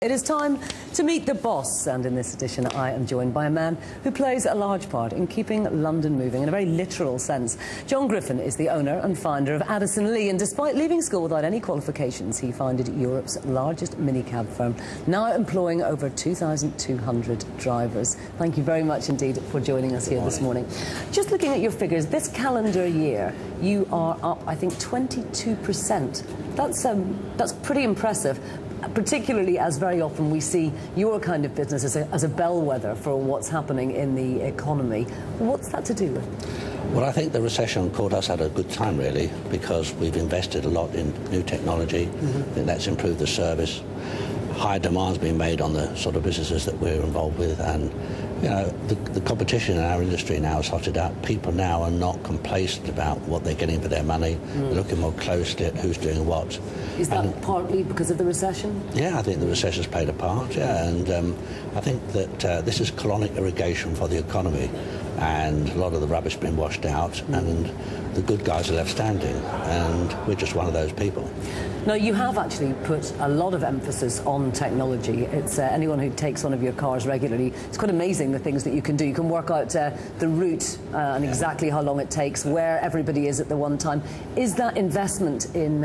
It is time to meet the boss, and in this edition I am joined by a man who plays a large part in keeping London moving in a very literal sense. John Griffin is the owner and founder of Addison Lee, and despite leaving school without any qualifications, he founded Europe's largest minicab firm, now employing over 2,200 drivers. Thank you very much indeed for joining us here this morning. Just looking at your figures, this calendar year you are up, I think, 22%. That's pretty impressive, particularly as very often we see your kind of business as a bellwether for what's happening in the economy. What's that to do with? Well, I think the recession caught us at a good time, really, because we've invested a lot in new technology. I think that's improved the service. High demand's been made on the sort of businesses that we're involved with, and you know, the competition in our industry now is hotted up. People now are not complacent about what they're getting for their money. They're looking more closely at who's doing what. Is that partly because of the recession? Yeah, I think the recession's played a part, and I think that this is colonic irrigation for the economy, and a lot of the rubbish has been washed out, and the good guys are left standing, and we're just one of those people. Now, you have actually put a lot of emphasis on technology. It's anyone who takes one of your cars regularly, it's quite amazing the things that you can do. You can work out the route and exactly how long it takes, where everybody is at the one time. Is that investment in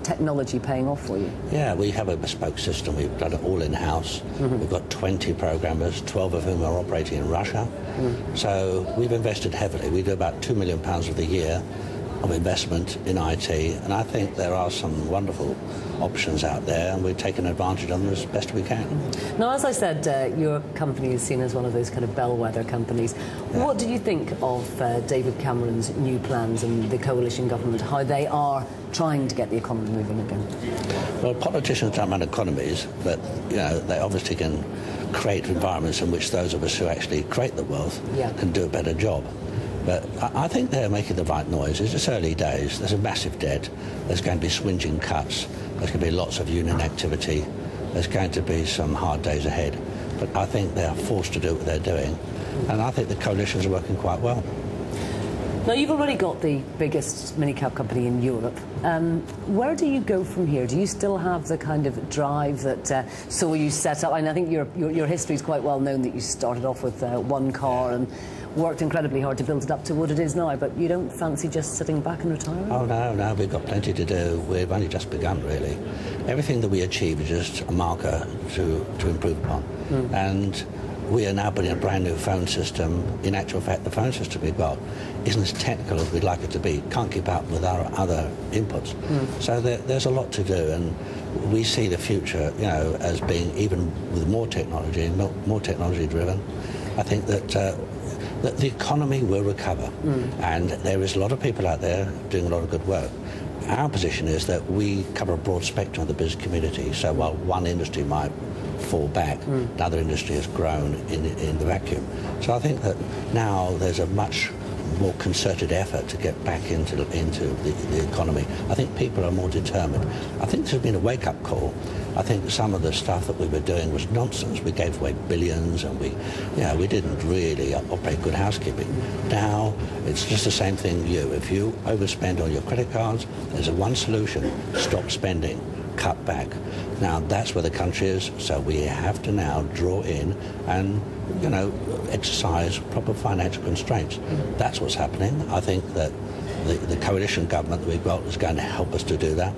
technology paying off for you? Yeah, we have a bespoke system. We've done it all in-house. We've got 20 programmers, 12 of whom are operating in Russia. So we've invested heavily. We do about £2 million of the year of investment in IT, and I think there are some wonderful options out there, and we're taking advantage of them as best we can. Now, as I said, your company is seen as one of those kind of bellwether companies. Yeah. What do you think of David Cameron's new plans and the coalition government, how they are trying to get the economy moving again? Well, politicians don't run economies, but you know, they obviously can create environments in which those of us who actually create the wealth can do a better job. But I think they're making the right noises. It's early days. There's a massive debt. There's going to be swingeing cuts. There's going to be lots of union activity. There's going to be some hard days ahead. But I think they are forced to do what they're doing. And I think the coalitions are working quite well. Now, you've already got the biggest minicab company in Europe. Where do you go from here? Do you still have the kind of drive that saw you set up? And I think your history is quite well known, that you started off with one car and worked incredibly hard to build it up to what it is now, but you don't fancy just sitting back and retiring? Oh, no, we've got plenty to do. We've only just begun, really. Everything that we achieve is just a marker to improve upon. And we are now putting a brand new phone system. In actual fact, the phone system we've got isn't as technical as we'd like it to be. Can't keep up with our other inputs. So there's a lot to do, and we see the future, you know, as being, even with more technology, more technology driven. I think that the economy will recover, and there is a lot of people out there doing a lot of good work. Our position is that we cover a broad spectrum of the business community, so while one industry might fall back, another industry has grown in the vacuum. So I think that now there's a much more concerted effort to get back into the economy. I think people are more determined. I think this has been a wake-up call. I think some of the stuff that we were doing was nonsense. We gave away billions, and we didn't really operate good housekeeping. Now it's just the same thing. If you overspend on your credit cards, there's one solution: stop spending, cut back. Now that's where the country is. So we have to now draw in and exercise proper financial constraints. That's what's happening. I think that the coalition government that we've got is going to help us to do that.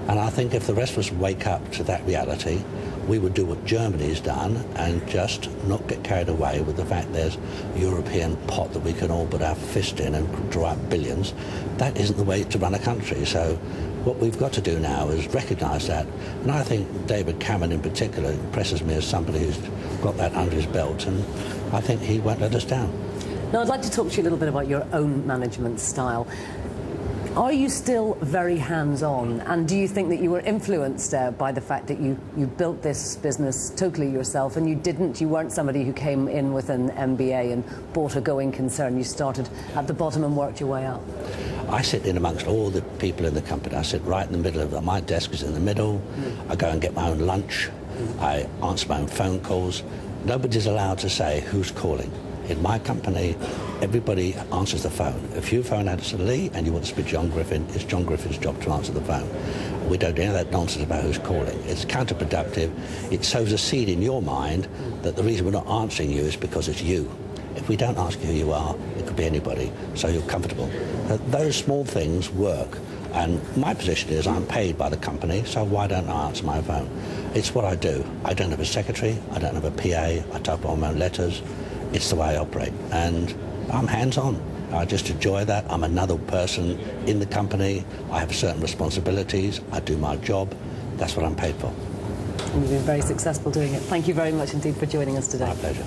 And I think if the rest of us wake up to that reality, we would do what Germany's done and just not get carried away with the fact there's a European pot that we can all put our fist in and draw out billions. That isn't the way to run a country. So what we've got to do now is recognise that. And I think David Cameron in particular impresses me as somebody who's got that under his belt, and I think he won't let us down. Now, I'd like to talk to you a little bit about your own management style. Are you still very hands-on, and do you think that you were influenced by the fact that you built this business totally yourself, and you weren't somebody who came in with an MBA and bought a going concern? You started at the bottom and worked your way up. I sit in amongst all the people in the company. I sit right in the middle of them. My desk is in the middle. I go and get my own lunch. I answer my own phone calls. Nobody's allowed to say who's calling. In my company, everybody answers the phone. If you phone Addison Lee and you want to speak to John Griffin, it's John Griffin's job to answer the phone. We don't do any of that nonsense about who's calling. It's counterproductive. It sows a seed in your mind that the reason we're not answering you is because it's you. If we don't ask you who you are, it could be anybody, so you're comfortable. Those small things work. And my position is I'm paid by the company, so why don't I answer my phone? It's what I do. I don't have a secretary, I don't have a PA, I type all my own letters. It's the way I operate. And I'm hands-on. I just enjoy that. I'm another person in the company. I have certain responsibilities. I do my job. That's what I'm paid for. And you've been very successful doing it. Thank you very much indeed for joining us today. My pleasure.